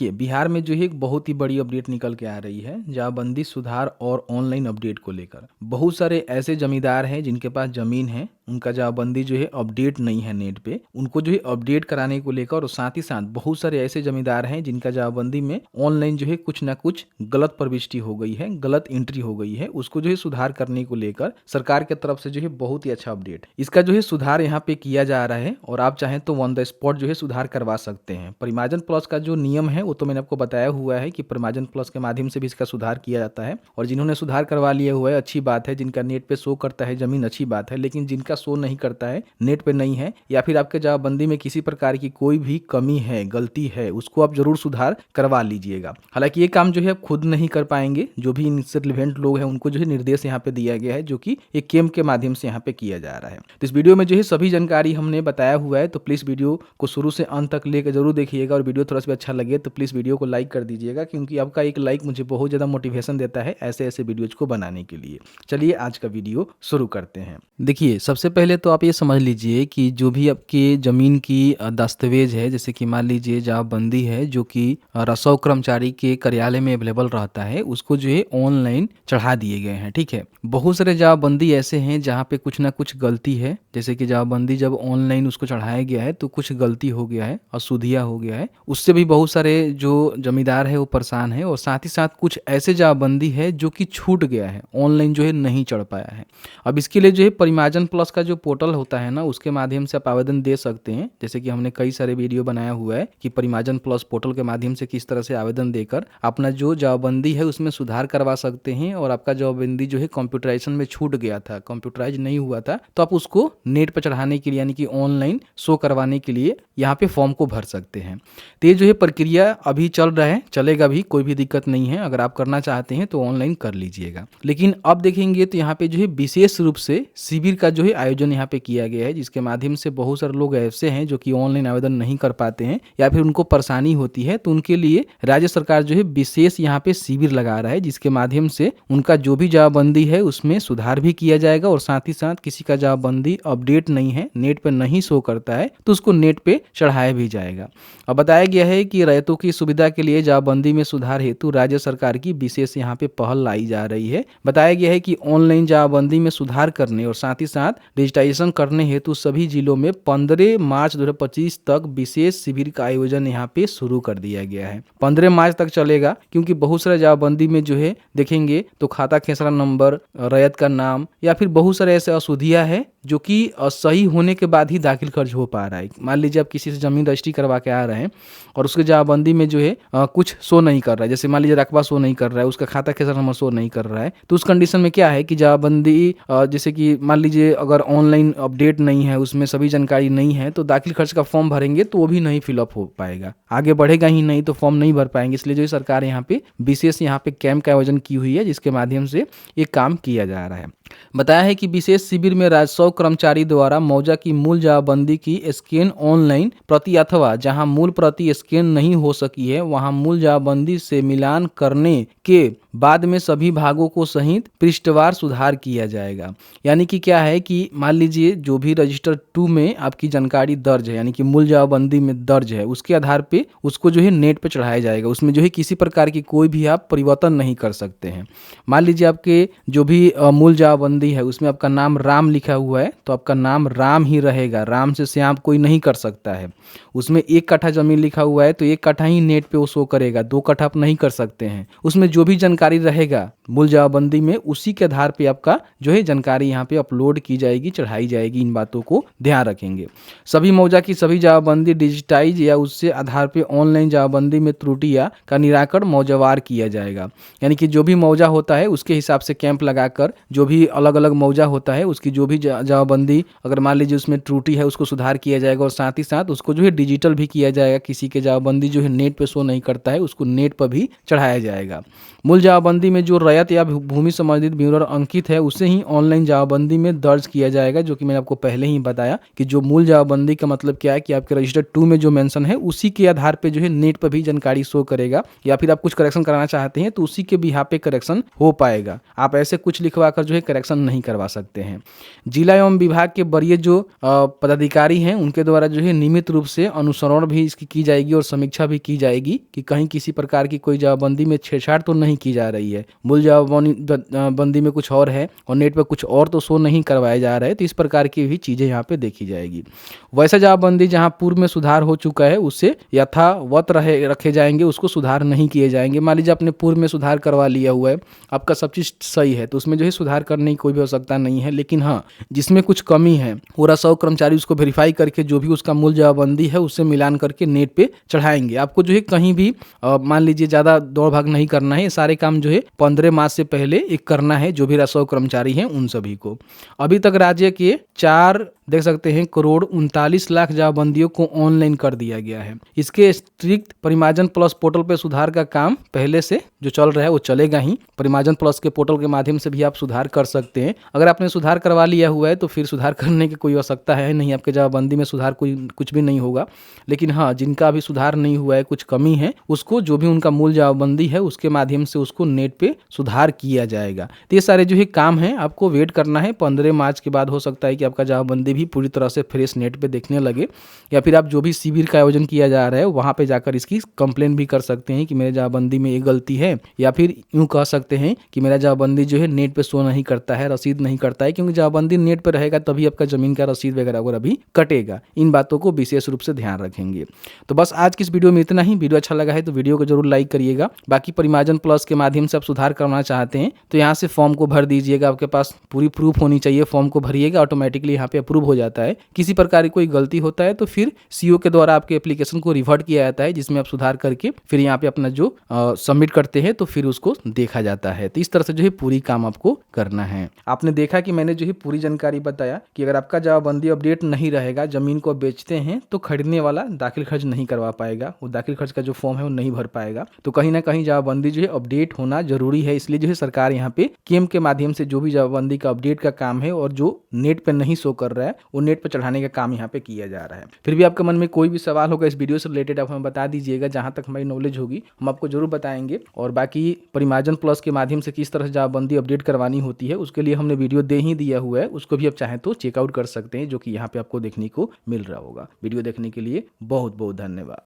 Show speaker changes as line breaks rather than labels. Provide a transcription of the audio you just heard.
कि बिहार में जो है एक बहुत ही बड़ी अपडेट निकल के आ रही है जमाबंदी सुधार और ऑनलाइन अपडेट को लेकर। बहुत सारे ऐसे जमींदार हैं जिनके पास जमीन है, उनका जमाबंदी जो है अपडेट नहीं है नेट पे, उनको जो है अपडेट कराने को लेकर। और साथ ही साथ बहुत सारे ऐसे जमींदार हैं जिनका जमाबंदी में ऑनलाइन जो है कुछ ना कुछ गलत प्रविष्टि हो गई है, गलत एंट्री हो गई है, उसको जो है सुधार करने को लेकर सरकार के तरफ से जो है बहुत ही अच्छा अपडेट इसका जो है सुधार यहाँ पे किया जा रहा है। और आप चाहें तो ऑन द स्पॉट जो है सुधार करवा सकते हैं। परिमार्जन प्लस का जो नियम है वो तो मैंने आपको बताया हुआ है कि परिमार्जन प्लस के माध्यम से भी इसका सुधार किया जाता है। और जिन्होंने सुधार करवा लिया हुआ है अच्छी बात है, जिनका नेट पे शो करता है जमीन अच्छी बात है, लेकिन जिनका शो नहीं करता है, नेट पे नहीं है, या फिर आपके जमाबंदी में किसी प्रकार की कोई भी कमी है, गलती है, उसको आप जरूर सुधार करवा लीजिएगा। हालांकि ये काम जो है आप खुद नहीं कर पाएंगे, जो भी इनसे रिलेवेंट लोग हैं उनको जो है निर्देश यहाँ पे दिया गया है, जो कि एक कैंप के माध्यम से यहाँ पे किया जा रहा है। तो इस वीडियो में जो है सभी जानकारी हमने बताया हुआ है, तो प्लीज वीडियो को शुरू से अंत तक लेकर जरूर देखिएगा। और वीडियो थोड़ा सा अच्छा लगे तो प्लीज वीडियो को लाइक कर दीजिएगा, क्योंकि आपका एक लाइक मुझे बहुत ज्यादा मोटिवेशन देता है ऐसे ऐसे वीडियोज को बनाने के लिए। चलिए आज का वीडियो शुरू करते हैं। देखिए, सबसे पहले तो आप ये समझ लीजिए कि जो भी आपके जमीन की दस्तावेज है, जैसे कि मान लीजिए जमाबंदी है जो कि रसों कर्मचारी के कार्यालय में अवेलेबल रहता है, उसको जो है ऑनलाइन चढ़ा दिए गए हैं। ठीक है, बहुत सारे जमाबंदी ऐसे हैं जहाँ पे कुछ ना कुछ गलती है, जैसे कि जमाबंदी जब ऑनलाइन उसको चढ़ाया गया है तो कुछ गलती हो गया है, अशुद्धियाँ हो गया है, उससे भी बहुत सारे जो जमींदार है वो परेशान है। और साथ ही साथ कुछ ऐसे जमाबंदी है जो कि छूट गया है, ऑनलाइन जो है नहीं चढ़ पाया है। अब इसके लिए जो है परिमार्जन प्लस का जो पोर्टल होता है ना, उसके माध्यम से आप आवेदन दे सकते हैं। जैसे कि हमने कई सारे वीडियो बनाया हुआ है कि परिमार्जन प्लस पोर्टल के माध्यम से किस तरह से आवेदन देकर अपना जो जमाबंदी है उसमें सुधार करवा सकते हैं। और आपका जमाबंदी जो है कंप्यूटराइजेशन में छूट गया था, कंप्यूटराइज नहीं हुआ था, तो आप उसको नेट पर चढ़ाने के लिए यानी कि ऑनलाइन शो करवाने के लिए यहाँ पे फॉर्म को भर सकते हैं। तो ये जो है प्रक्रिया अभी चल रहा है, चलेगा भी, कोई भी दिक्कत नहीं है। अगर आप करना चाहते हैं तो ऑनलाइन कर लीजिएगा। लेकिन अब देखेंगे तो यहाँ पे जो है विशेष रूप से शिविर का जो है आयोजन यहाँ पे किया गया है, जिसके माध्यम से बहुत सारे लोग ऐसे हैं जो कि ऑनलाइन आवेदन नहीं कर पाते हैं या फिर उनको परेशानी होती है, तो उनके लिए राज्य सरकार जो है विशेष यहाँ पे शिविर लगा रहा है, जिसके माध्यम से उनका जो भी जमाबंदी है उसमें सुधार भी किया जाएगा। और साथ ही साथ किसी का जमाबंदी अपडेट नहीं है, नेट पे नहीं शो करता है, तो उसको नेट पे चढ़ाया भी जाएगा। अब बताया गया है कि रैयतों की सुविधा के लिए जमाबंदी में सुधार हेतु राज्य सरकार की विशेष यहाँ पे पहल लाई जा रही है। बताया गया है कि ऑनलाइन जमाबंदी में सुधार करने और साथ ही साथ डिजिटाइजेशन करने हेतु सभी जिलों में 15 मार्च 2025 तक विशेष शिविर का आयोजन यहाँ पे शुरू कर दिया गया है। 15 मार्च तक चलेगा, क्योंकि बहुत सारे जमाबंदी में जो है देखेंगे तो खाता खेसरा नंबर, रैयत का नाम या फिर बहुत सारे ऐसे अशुद्धियाँ है जो कि सही होने के बाद ही दाखिल खर्च हो पा रहा है। मान लीजिए आप किसी से जमीन रजिस्ट्री करवा के आ रहे हैं और उसके जमाबंदी में जो है कुछ शो नहीं कर रहा है, जैसे मान लीजिए रकबा शो नहीं कर रहा है, उसका खाता खेसरा नंबर शो नहीं कर रहा है, तो उस कंडीशन में क्या है कि जमाबंदी जैसे कि मान लीजिए अगर ऑनलाइन अपडेट नहीं है, उसमें सभी जानकारी नहीं है, तो दाखिल खर्च का फॉर्म भरेंगे तो वो भी नहीं फिलअप हो पाएगा, आगे बढ़ेगा ही नहीं, तो फॉर्म नहीं भर पाएंगे। इसलिए जो सरकार यहाँ पे विशेष यहाँ पे कैंप का आयोजन की हुई है, जिसके माध्यम से ये काम किया जा रहा है। बताया है कि विशेष शिविर में राजस्व कर्मचारी द्वारा मौजा की मूल जमाबंदी की स्कैन ऑनलाइन प्रति अथवा जहां मूल प्रति स्कैन नहीं हो सकी है वहां मूल जमाबंदी से मिलान करने के बाद में सभी भागों को सहित पृष्ठवार सुधार किया जाएगा। यानी कि क्या है कि मान लीजिए जो भी रजिस्टर 2 में आपकी जानकारी दर्ज है, यानी कि मूल जमाबंदी में दर्ज है, उसके आधार पे उसको जो है नेट पे चढ़ाया जाएगा। उसमें जो है किसी प्रकार की कोई भी आप परिवर्तन नहीं कर सकते हैं। मान लीजिए आपके जो भी मूल जमाबंदी है उसमें आपका नाम राम लिखा हुआ है, तो आपका नाम राम ही रहेगा, राम से श्याम कोई नहीं कर सकता है। उसमें 1 कट्ठा जमीन लिखा हुआ है तो 1 कट्ठा ही नेट पे वो शो करेगा, 2 कट्ठा आप नहीं कर सकते हैं। उसमें जो भी जानकारी रहेगा मूल जमाबंदी में, उसी के आधार पे आपका जो है जानकारी यहाँ पे अपलोड की जाएगी, चढ़ाई जाएगी। इन बातों को ध्यान रखेंगे। सभी मौजा की सभी जमाबंदी डिजिटाइज या उससे आधार पे ऑनलाइन जमाबंदी में त्रुटियां का निराकरण मौजावार किया जाएगा। यानी कि जो भी मौजा होता है उसके हिसाब से कैंप लगाकर, जो भी अलग अलग मौजा होता है उसकी जो भी जमाबंदी अगर मान लीजिए उसमें त्रुटि है उसको सुधार किया जाएगा। और साथ ही साथ उसको जो है डिजिटल भी किया जाएगा। किसी के जमाबंदी जो है नेट पे शो नहीं करता है उसको नेट पर भी चढ़ाया जाएगा। मूल जमाबंदी में जो रैयत या भूमि संबंधित ब्यूरो अंकित है उसे ही ऑनलाइन जमाबंदी में दर्ज किया जाएगा, जो कि मैंने आपको पहले ही बताया कि जो मूल जमाबंदी का मतलब क्या है कि आपके रजिस्टर 2 में जो मेंशन है उसी के आधार पे जो है नेट पर भी जानकारी शो करेगा, या फिर आप कुछ करेक्शन कराना चाहते हैं तो उसी के भी यहाँ पे करेक्शन हो पाएगा। आप ऐसे कुछ लिखवा कर जो है करेक्शन नहीं करवा सकते हैं। जिला एवं विभाग के वरीय जो पदाधिकारी हैं उनके द्वारा जो है नियमित रूप से अनुसरण भी इसकी की जाएगी और समीक्षा भी की जाएगी कि कहीं किसी प्रकार की कोई जमाबंदी में छेड़छाड़ तो नहीं की जा रही है, मूल जमाबंदी में कुछ और है और नेट पर कुछ और तो शो नहीं करवाया जा रहा है। तो इस प्रकार की भी चीज़ें यहाँ पे देखी जाएगी। वैसा जमाबंदी जहाँ पूर्व में सुधार हो चुका है उससे यथावत रखे जाएंगे, उसको सुधार नहीं किए जाएंगे। मान लीजिए आपने पूर्व में सुधार करवा लिया हुआ है, आपका सब चीज़ सही है, तो उसमें जो है सुधार करने की कोई भी आवश्यकता नहीं है। लेकिन हाँ, जिसमें कुछ कमी है पूरा 100 कर्मचारी उसको वेरीफाई करके जो भी उसका मूल जमाबंदी है उससे मिलान करके नेट पे चढ़ाएंगे। आपको जो है कहीं भी मान लीजिए ज़्यादा दौड़ भाग नहीं करना है, सारे काम जो है 15 मार्च से पहले एक करना है जो भी 100 कर्मचारी हैं उन सभी को। अभी तक राज्य के 4 देख सकते हैं करोड़ 39 लाख जमाबंदियों को ऑनलाइन कर दिया गया है। इसके स्ट्रिक्ट परिमार्जन प्लस पोर्टल पे सुधार का काम पहले से जो चल रहा है वो चलेगा ही। परिमार्जन प्लस के पोर्टल के माध्यम से भी आप सुधार कर सकते हैं। अगर आपने सुधार करवा लिया हुआ है तो फिर सुधार करने की कोई आवश्यकता है नहीं, आपके जमाबंदी में सुधार कुछ भी नहीं होगा। लेकिन हाँ, जिनका अभी सुधार नहीं हुआ है, कुछ कमी है, उसको जो भी उनका मूल जमाबंदी है उसके माध्यम से उसको नेट पे सुधार किया जाएगा। तो ये सारे जो है काम है आपको वेट करना है। 15 मार्च के बाद हो सकता है कि आपका जमाबंदी भी पूरी तरह से फ्रेश नेट पे देखने लगे, या फिर आप जो भी शिविर का आयोजन किया जा रहा है वहां पे जाकर इसकी कंप्लेन भी कर सकते हैं कि मेरे जमाबंदी में ये गलती है, या फिर यूं कह सकते हैं कि मेरा जमाबंदी जो है नेट पे शो नहीं करता है, रसीद नहीं करता है। क्योंकि जमाबंदी नेट पे रहेगा तभी आपका जमीन का रसीद वगैरह भी कटेगा। इन बातों को विशेष रूप से ध्यान रखेंगे। तो बस आज की इस वीडियो में इतना ही। वीडियो अच्छा लगा है तो वीडियो को जरूर लाइक करिएगा। बाकी परिमार्जन प्लस के माध्यम से आप सुधार करना चाहते हैं तो यहाँ से फॉर्म को भर दीजिएगा। आपके पास पूरी प्रूफ होनी चाहिए, फॉर्म को भरिएगा, ऑटोमेटिकली यहाँ पे अप्रूव हो जाता है। किसी प्रकार की कोई गलती होता है तो फिर सीईओ के द्वारा आपके एप्लीकेशन को रिवर्ट किया जाता है, जिसमें आप सुधार करके फिर यहाँ पे अपना जो सबमिट करते हैं तो फिर उसको देखा जाता है। तो इस तरह से जो है पूरी काम आपको करना है। आपने देखा कि मैंने जो है पूरी जानकारी बताया कि अगर आपका जमाबंदी अपडेट नहीं रहेगा, जमीन को बेचते हैं तो खरीदने वाला दाखिल खर्च नहीं करवा पाएगा, वो दाखिल खर्च का जो फॉर्म है वो नहीं भर पाएगा। तो कहीं ना कहीं जमाबंदी जो है अपडेट होना जरूरी है। इसलिए जो है सरकार यहाँ पे केम के माध्यम से जो भी जमाबंदी का अपडेट का काम है और जो नेट पे नहीं शो कर रहा है वो नेट पे चढ़ाने का काम यहाँ पे किया जा रहा है। फिर भी आपके मन में कोई भी सवाल होगा इस वीडियो से रिलेटेड आप हमें बता दीजिएगा। जहां तक हमारी नॉलेज होगी हम आपको जरूर बताएंगे। और बाकी परिमार्जन प्लस के माध्यम से किस तरह से जमाबंदी अपडेट करवानी होती है उसके लिए हमने वीडियो दे ही दिया हुआ है, उसको भी आप चाहें तो चेकआउट कर सकते हैं, जो कि यहाँ पे आपको देखने को मिल रहा होगा। वीडियो देखने के लिए बहुत बहुत धन्यवाद।